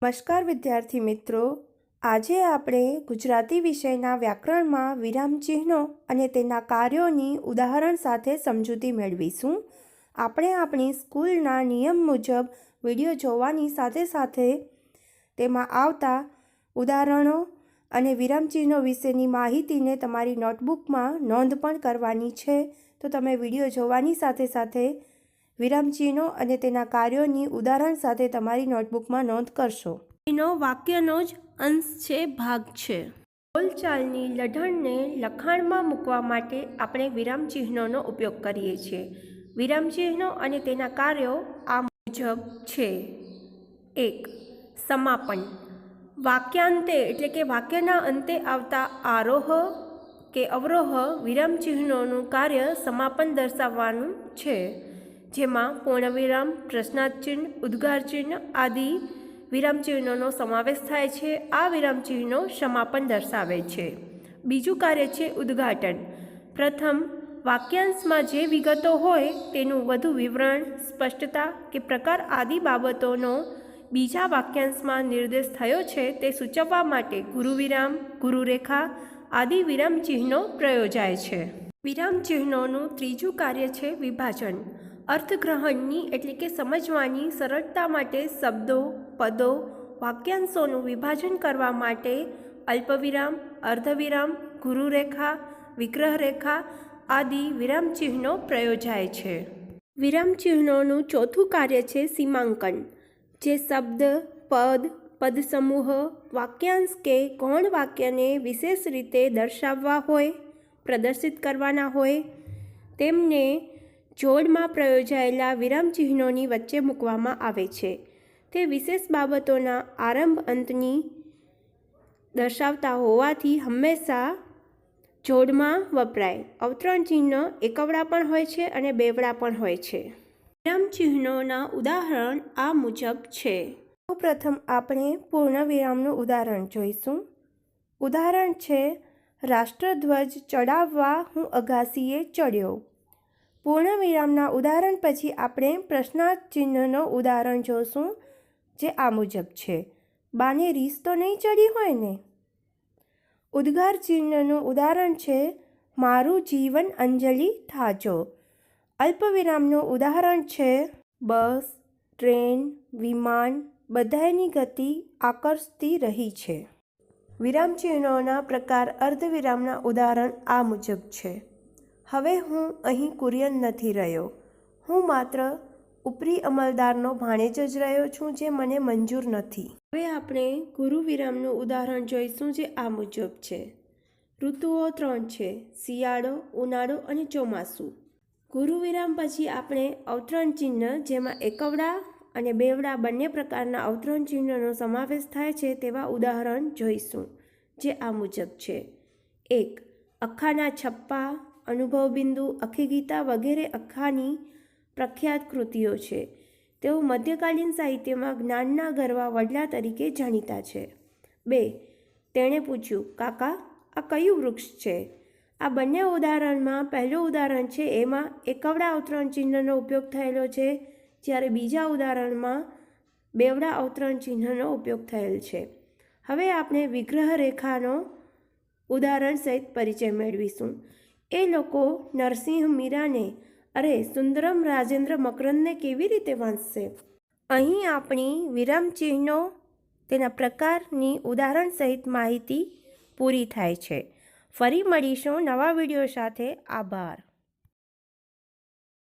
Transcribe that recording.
નમસ્કાર વિદ્યાર્થી મિત્રો, આજે આપણે ગુજરાતી વિષયના વ્યાકરણમાં વિરામચિહ્નો અને તેના કાર્યોની ઉદાહરણ સાથે સમજૂતી મેળવીશું. આપણે આપણી સ્કૂલના નિયમ મુજબ વિડીયો જોવાની સાથે સાથે તેમાં આવતા ઉદાહરણો અને વિરામચિહ્નો વિશેની માહિતીને તમારી નોટબુકમાં નોંધ પણ કરવાની છે. તો તમે વિડીયો જોવાની સાથે સાથે વિરામચિહ્નો અને તેના કાર્યોની ઉદાહરણ સાથે તમારી નોટબુકમાં નોંધ કરશો. એનો વાક્યનો જ અંશ છે, ભાગ છે. બોલચાલની લઢણને લખાણમાં મૂકવા માટે આપણે વિરામચિહ્નોનો ઉપયોગ કરીએ છીએ. વિરામચિહ્નો અને તેના કાર્યો આ મુજબ છે. 1. સમાપન. વાક્યાંતે એટલે કે વાક્યના અંતે આવતા આરોહ કે અવરોહ વિરામચિહ્નોનું કાર્ય સમાપન દર્શાવવાનું છે, જેમાં પૂર્ણવિરામ, પ્રશ્નાર્થ ચિહ્ન, ઉદ્ગાર ચિહ્ન આદિ વિરામચિહ્નોનો સમાવેશ થાય છે. આ વિરામચિહ્નો સમાપન દર્શાવે છે. બીજું કાર્ય છે ઉદ્ઘાટન. પ્રથમ વાક્યાંશમાં જે વિગતો હોય તેનું વધુ વિવરણ, સ્પષ્ટતા કે પ્રકાર આદિ બાબતોનો બીજા વાક્યાંશમાં નિર્દેશ થયો છે તે સૂચવવા માટે ગુરુવિરામ, ગુરુરેખા આદિ વિરામચિહ્નો પ્રયોજાય છે. વિરામચિહ્નોનું ત્રીજું કાર્ય છે વિભાજન. અર્થગ્રહણની એટલે કે સમજવાની સરળતા માટે શબ્દો, પદો, વાક્યાંશોનું વિભાજન કરવા માટે અલ્પવિરામ, અર્ધવિરામ, ગુરુરેખા, વિગ્રહરેખા આદિ વિરામચિહ્નો પ્રયોજાય છે. વિરામચિહ્નોનું ચોથું કાર્ય છે સીમાંકન. જે શબ્દ, પદ, પદસમૂહ, વાક્યાંશ કે ગૌણ વાક્યને વિશેષ રીતે દર્શાવવા હોય, પ્રદર્શિત કરવાના હોય તેમને જોડમાં પ્રયોજાયેલા વિરામચિહ્નોની વચ્ચે મૂકવામાં આવે છે. તે વિશેષ બાબતોના આરંભ અંતની દર્શાવતા હોવાથી હંમેશા જોડમાં વપરાય. અવતરણ ચિહ્ન એકવડા પણ હોય છે અને બેવડા પણ હોય છે. વિરામચિહ્નોના ઉદાહરણ આ મુજબ છે. પ્રથમ આપણે પૂર્ણવિરામનું ઉદાહરણ જોઈશું. ઉદાહરણ છે રાષ્ટ્રધ્વજ ચડાવવા હું અગાસીએ ચડ્યો. પૂર્ણવિરામના ઉદાહરણ પછી આપણે પ્રશ્નાર્થ ચિહ્નનો ઉદાહરણ જોશું, જે આ મુજબ છે. બાને રીસ તો નહીં ચડી હોય ને? ઉદ્ગાર ચિહ્નનું ઉદાહરણ છે મારું જીવન અંજલિ થાજો. અલ્પવિરામનું ઉદાહરણ છે બસ, ટ્રેન, વિમાન બધાની ગતિ આકર્ષતી રહી છે. વિરામચિહ્નોના પ્રકાર અર્ધવિરામના ઉદાહરણ આ મુજબ છે. હવે હું અહીં કુરિયન નથી રહ્યો. હું માત્ર ઉપરી અમલદારનો ભાણેજ જ રહ્યો છું, જે મને મંજૂર નથી. હવે આપણે ગુરુવિરામનું ઉદાહરણ જોઈશું, જે આ મુજબ છે. ઋતુઓ 3 છે: શિયાળો, ઉનાળો અને ચોમાસું. ગુરુવિરામ પછી આપણે અવતરણ ચિહ્ન, જેમાં એકવડા અને બેવડા બંને પ્રકારના અવતરણ ચિહ્નનો સમાવેશ થાય છે તેવા ઉદાહરણ જોઈશું, જે આ મુજબ છે. 1. અખાના છપ્પા, અનુભવ બિંદુ, અખિગીતા વગેરે અખાની પ્રખ્યાત કૃતિઓ છે. તેઓ મધ્યકાલીન સાહિત્યમાં જ્ઞાનના ગરવા વડલા તરીકે જાણીતા છે. 2. તેણે પૂછ્યું, કાકા આ કયું વૃક્ષ છે? આ બંને ઉદાહરણમાં પહેલું ઉદાહરણ છે એમાં એકવડા અવતરણ ચિહ્નનો ઉપયોગ થયેલો છે, જ્યારે બીજા ઉદાહરણમાં બેવડા અવતરણ ચિહ્નનો ઉપયોગ થયેલ છે. હવે આપણે વિગ્રહરેખાનો ઉદાહરણ સહિત પરિચય મેળવીશું. એ લોકો નરસિંહ મીરાને અરે સુંદરમ રાજેન્દ્ર મકરંદને કેવી રીતે વાંચશે? અહીં આપણી વિરામચિહ્નો તેના પ્રકારની ઉદાહરણ સહિત માહિતી પૂરી થાય છે. ફરી મળીશું નવા વિડીયો સાથે. આભાર.